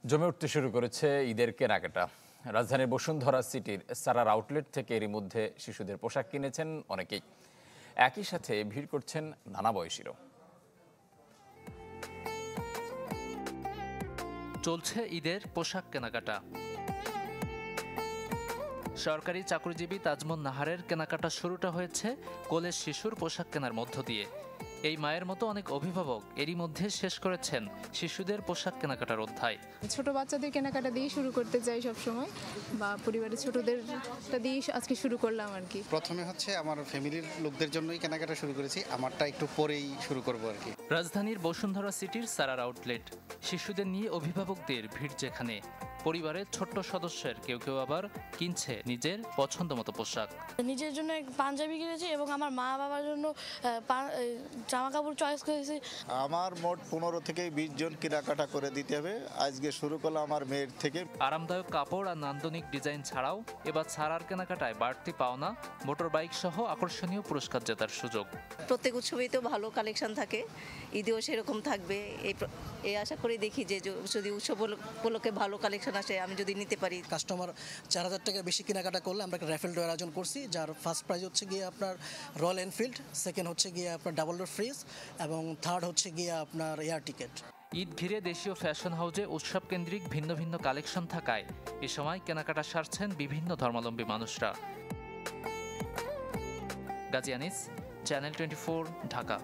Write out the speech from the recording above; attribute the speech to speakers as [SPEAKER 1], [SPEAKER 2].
[SPEAKER 1] জমে উঠতে শুরু করেছে ঈদের কেনাকাটা। রাজধানীর বসুন্ধরা সিটির সারার আউটলেট থেকে এরই মধ্যে শিশুদের পোশাক কিনেছেন অনেকেই। একই সাথে ভিড় করছেন নানা বয়সীরও।
[SPEAKER 2] চলছে ঈদের পোশাক কেনাকাটা। সরকারি চাকরিজীবী তাজমুন নাহারের কেনাকাটা শুরুটা হয়েছে কোলের শিশুর পোশাক কেনার মধ্য দিয়ে। এই মায়ের মতো অনেক অভিভাবক এরই মধ্যে শেষ করেছেন শিশুদের পোশাক কেনাকাটার অধ্যায়।
[SPEAKER 3] ছোট বাচ্চাদের কেনাকাটা দিয়ে শুরু করতে চাই সবসময়, বা পরিবারের ছোটদেরটা দিয়ে আজকে শুরু করলাম আর কি।
[SPEAKER 4] প্রথমে হচ্ছে আমার ফ্যামিলির লোকদের জন্যই কেনাকাটা শুরু করেছি, আমারটা একটু পরেই শুরু করবো আর কি।
[SPEAKER 2] রাজধানীর বসুন্ধরা সিটির সারার আউটলেট, শিশুদের নিয়ে অভিভাবকদের ভিড় যেখানে। পরিবারের ছোট্ট সদস্যের কেউ কেউ আবার কিনছে নিজের পছন্দ মতো পোশাক।
[SPEAKER 5] নিজের জন্য পাঞ্জাবি কিনেছি এবং আমার মা বাবার জন্য জামা কাপড় চয়েস করেছি।
[SPEAKER 6] আমার মোট 15 থেকে 20 জন কেনাকাটা করে দিতে হবে। আজকে শুরু করলাম আমার মেয়ের থেকে।
[SPEAKER 2] আরামদায়ক কাপড় আর নান্দনিক ডিজাইন ছাড়াও এবার সারার কেনাকাটায় বাড়তি পাওনা মোটর বাইক সহ আকর্ষণীয় পুরস্কার জেতার সুযোগ।
[SPEAKER 7] প্রত্যেক উৎসবেই তো ভালো কালেকশন থাকে, ঈদেও সেরকম থাকবে এই আশা করে দেখি যে যদি উৎসব উপলক্ষে ভালো কালেকশন আসে আমি যদি নিতে পারি।
[SPEAKER 8] কাস্টমার 4000 টাকা বেশি কেনাকাটা করলে আমরা একটা র্যাফেল ড্রয়ের আয়োজন করছি, যার ফার্স্ট প্রাইজ হচ্ছে গিয়ে আপনার রয়্যাল এনফিল্ড, সেকেন্ড হচ্ছে গিয়ে আপনার ডাবল ডোর ফ্রিজ এবং থার্ড হচ্ছে গিয়ে আপনার এয়ার টিকেট।
[SPEAKER 2] ঈদ ঘিরে দেশীয় ফ্যাশন হাউজে উৎসব কেন্দ্রিক ভিন্ন ভিন্ন কালেকশন থাকায় এ সময় কেনাকাটা সারছেন বিভিন্ন ধর্মাবলম্বী মানুষরা। গাজী আনিস, চ্যানেল 24, ঢাকা।